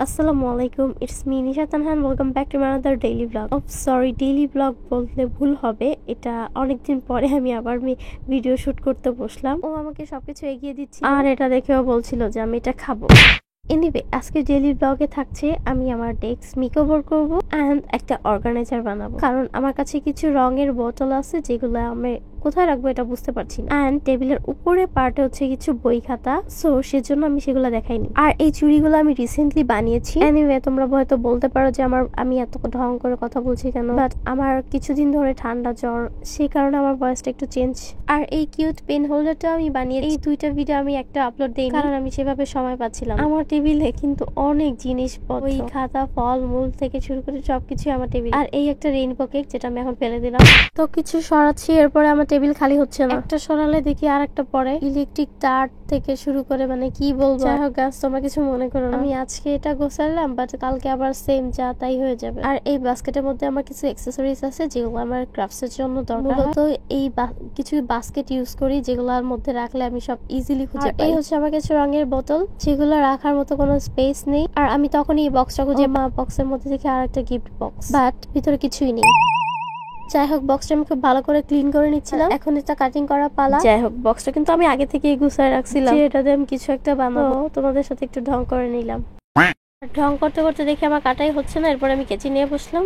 আসসালামু আলাইকুম, it's me Nisha Tanhan. Welcome back to my another daily blog. Sorry, daily blog বললে ভুল হবে। এটা অনেকদিন পরে আমি আবার ভিডিও শুট করতে বসলাম। ও আমাকে সবকিছু এগিয়ে দিচ্ছি আর এটা দেখেও বলছিল যে আমি এটা খাবো। এনিওয়ে, আজকে ডেইলি ব্লগে থাকছে আমি আমার ডেস্ক মেকওভার করব এন্ড একটা অর্গানাইজার বানাবো। কারণ আমার কাছে কিছু রঙের বোতল আছে যেগুলো আমি কোথায় রাখবো এটা বুঝতে পারছি না। এন্ড টেবিলের উপরে পার্টে হচ্ছে কিছু বই খাতা, সো সেজন্য আমি সেগুলো দেখাইনি। আর এই চুড়িগুলো আমি রিসেন্টলি বানিয়েছি। এনিওয়ে, তোমরা হয়তো বলতে পারো যে আমি এত ঢং করে কথা বলছি কেন, বাট আমার কিছুদিন ধরে ঠান্ডা জ্বর, সেই কারণে আমার ভয়েসটা একটু চেঞ্জ। আর এই কিউট পেন হোল্ডারটা আমি বানিয়েছি। এই দুইটা ভিডিও আমি একটা আপলোড দেইনি কারণ আমি সেভাবে সময় পাচ্ছিলাম। আমার টেবিলে কিন্তু অনেক জিনিসপত্র, বই খাতা, ফল মূল থেকে শুরু করে সবকিছু আমার টেবিল। আর এই একটা রেইনবো কেক যেটা আমি এখন ফেলে দিলাম। তো কিছু সরাচ্ছি, এরপরে আমার টেবিল খালি হচ্ছে না। একটা সরালে দেখি আর একটা পরে। ইলেকট্রিক তার থেকে শুরু করে মানে কি বলবো। যাই হোক গাছ, তোমরা কিছু মনে করো না। আমি আজকে এটা গোছালাম, বাট কালকে আবার সেম যা তাই হয়ে যাবে। আর এই বাস্কেটের মধ্যে আমার কিছু অ্যাক্সেসরিজ আছে যেগুলো আমার ক্রাফটস এর জন্য দরকার। মূলত এই কিছু বাস্কেট ইউজ করি যেগুলোর মধ্যে রাখলে আমি সব ইজিলি খুঁজে পাই। এই হচ্ছে আমার কিছু রঙের বোতল যেগুলো রাখার মতো কোনো স্পেস নেই। আর আমি তখনই এই বক্সটা খুঁজে বক্সের মধ্যে দেখি আর একটা গিফট বক্স, বাট ভিতরে কিছুই নেই। যাই হোক, বক্সটা আমি খুব ভালো করে ক্লিন করে নিচ্ছিলাম। এখন এটা কাটিং করা পালা। যাই হোক, বক্সটা কিন্তু আমি আগে থেকেই গুছায় রাখছিলাম যে এটাতে আমি কিছু একটা বানাবো। তোমাদের সাথে একটু ঢং করে নিলাম। ঢং করতে করতে দেখি আমার কাটাই হচ্ছে না। এরপর আমি কেচি নিয়ে বসলাম।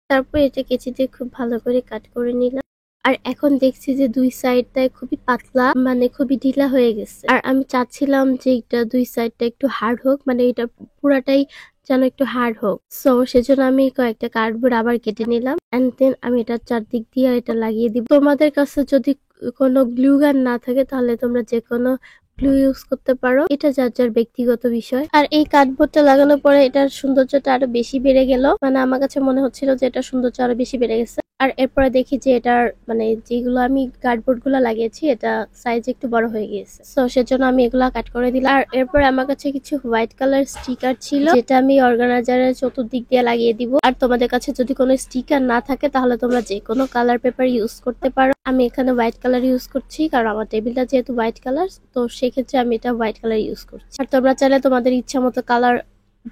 তারপর এটা কেচি দিয়ে খুব ভালো করে কাট করে নিলাম। আর এখন দেখছি যে দুই সাইডটাই খুবই পাতলা, মানে খুবই ঢিলা হয়ে গেছে। আর আমি চাচ্ছিলাম যে এটা দুই সাইডটা একটু হার্ড হোক, মানে এটা পুরাটাই যেন একটু হার্ড হোক। সো সেজন্য আমি কয়েকটা কার্ডবোর্ড আবার কেটে নিলাম এন্ড দেন আমি এটা চারদিক দিয়ে এটা লাগিয়ে দিব। তোমাদের কাছে যদি কোনো গ্লু গান না থাকে তাহলে তোমরা যে কোনো গ্লু ইউজ করতে পারো, এটা যার যার ব্যক্তিগত বিষয়। আর এই কার্ডবোর্ডটা লাগানোর পরে এটার সৌন্দর্যটা আরো বেশি বেড়ে গেল। মানে আমার কাছে মনে হচ্ছিল যে এটা সৌন্দর্য আরো বেশি বেড়ে গেছে। আর এরপরে দেখি যে এটার মানে যেগুলো আমি কার্ডবোর্ড গুলো লাগিয়েছি এটা সাইজ একটু বড় হয়ে গিয়েছে। তো সেজন্য আমি এগুলা কাট করে দিলাম। আর এরপরে আমার কাছে কিছু হোয়াইট কালার স্টিকার ছিল যেটা আমি অর্গানাইজারের চতুর্দিক দিয়ে লাগিয়ে দিব। আর তোমাদের কাছে যদি কোনো স্টিকার না থাকে তাহলে তোমরা যে কোনো কালার পেপার ইউজ করতে পারো। আমি এখানে হোয়াইট কালার ইউজ করছি কারণ আমার টেবিলটা যেহেতু হোয়াইট কালার, তো সেক্ষেত্রে আমি এটা হোয়াইট কালার ইউজ করছি। আর তোমরা চাইলে তোমাদের ইচ্ছা মতো কালার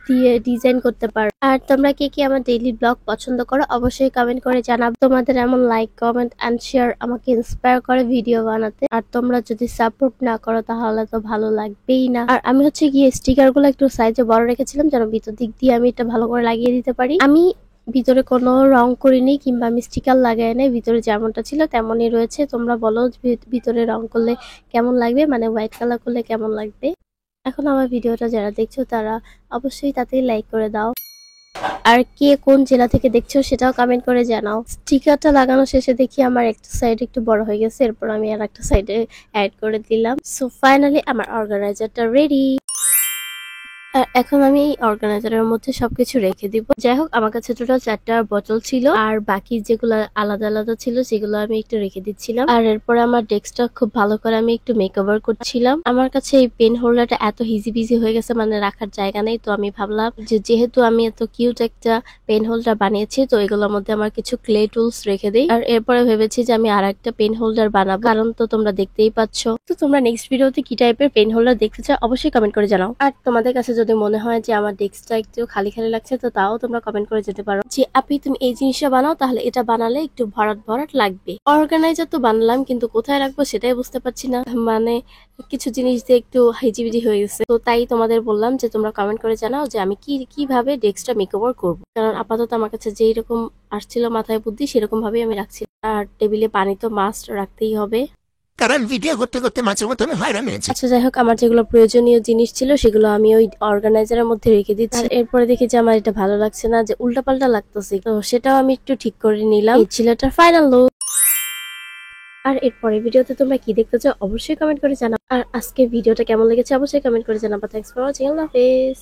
দিয়ে ডিজাইন করতে পারো। আর তোমরা কে কি আমার ডেইলি ব্লগ পছন্দ করো অবশ্যই কমেন্ট করে জানাবো। তোমাদের এমন লাইক, কমেন্ট এন্ড শেয়ার আমাকে ইন্সপায়ার করে ভিডিও বানাতে। আর তোমরা যদি সাপোর্ট না করো তাহলে তো ভালো লাগবেই না। আর আমি হচ্ছে গিয়ে স্টিকার গুলো একটু সাইজে বড় রেখেছিলাম যেন ভিতর দিক দিয়ে আমি এটা ভালো করে লাগিয়ে দিতে পারি। আমি ভিতরে কোনো রং করিনি কিংবা আমি স্টিকার লাগাই নাই, ভিতরে যেমনটা ছিল তেমনই রয়েছে। তোমরা বলো ভিতরে রং করলে কেমন লাগবে, মানে হোয়াইট কালার করলে কেমন লাগবে। এখন আমার ভিডিওটা যারা দেখছো তারা অবশ্যই তাতেই লাইক করে দাও। আর কে কোন জেলা থেকে দেখছো সেটাও কমেন্ট করে জানাও। স্টিকারটা লাগানো শেষে দেখি আমার একটা সাইড একটু বড় হয়ে গেছে, এরপর আমি আর একটা সাইডে অ্যাড করে দিলাম। সো ফাইনালি আমার অর্গানাইজারটা রেডি। আর এখন আমি এই অর্গানাইজারের মধ্যে সবকিছু রেখে দিব। যাই হোক, আমার কাছে টোটাল 4টা বোতল ছিল আর বাকি যেগুলো আলাদা আলাদা ছিল সেগুলো আমি একটু রেখে দিচ্ছিলাম। আর এরপরে আমার ডেস্কটা খুব ভালো করে আমি একটু মেকওভার করছিলাম। আমার কাছে এই পেন হোল্ডারটা এত হিজি বিজি হয়ে গেছে, মানে রাখার জায়গা নেই। তো আমি ভাবলাম যে যেহেতু আমি এত কিউট একটা পেন হোল্ডার বানিয়েছি, তো এগুলোর মধ্যে আমার কিছু ক্লে টুলস রেখে দিই। আর এরপরে ভেবেছি যে আমি আর একটা পেন হোল্ডার বানাবো, কারণ তো তোমরা দেখতেই পাচ্ছ। তো তোমরা নেক্সট ভিডিওতে কি টাইপের পেন হোল্ডার দেখতে চাও অবশ্যই কমেন্ট করে জানাও। আর তোমাদের কাছে যদি মনে হয় যে আমার ডেস্কটা একটু খালি খালি লাগছে, তো তাও তোমরা কমেন্ট করে যেতে পারো যে আপনি তুমি এই জিনিসটা বানাও, তাহলে এটা বানালে একটু ভরাট ভরাট লাগবে। অর্গানাইজার তো বানালাম কিন্তু কোথায় রাখবো সেটাই বুঝতে পারছি না, মানে কিছু জিনিস দিয়ে একটু হিজিবিজি হয়ে গেছে। তো তাই তোমাদের বললাম যে তোমরা কমেন্ট করে জানাও যে আমি কিভাবে ডেস্কটা মেকওভার করবো। কারণ আপাতত আমার কাছে যেই রকম আসছিল মাথায় বুদ্ধি সেরকম ভাবেই আমি রাখছি। আর টেবিলে পানি তো মাস্ট রাখতেই হবে, কারণ ভিডিও করতে করতে মাঝে মধ্যে আমি হয়রান হয়েছি। আচ্ছা যাই হোক, আমার যেগুলো প্রয়োজনীয় জিনিস ছিল সেগুলো আমি ওই অর্গানাইজারের মধ্যে রেখে দিচ্ছি। এরপরে দেখি যে আমার এটা ভালো লাগছে না, যে উল্টাপাল্টা লাগতেছে, তো সেটাও আমি একটু ঠিক করে নিলাম। এই ছিল এটার ফাইনাল লুক। আর এরপরে ভিডিওতে তোমরা কি দেখতে চাও অবশ্যই কমেন্ট করে জানাও। আর আজকে ভিডিওটা কেমন লেগেছে অবশ্যই কমেন্ট করে জানাবো। থ্যাঙ্কস ফর ওয়াচিং, আল্লাহ হাফেজ।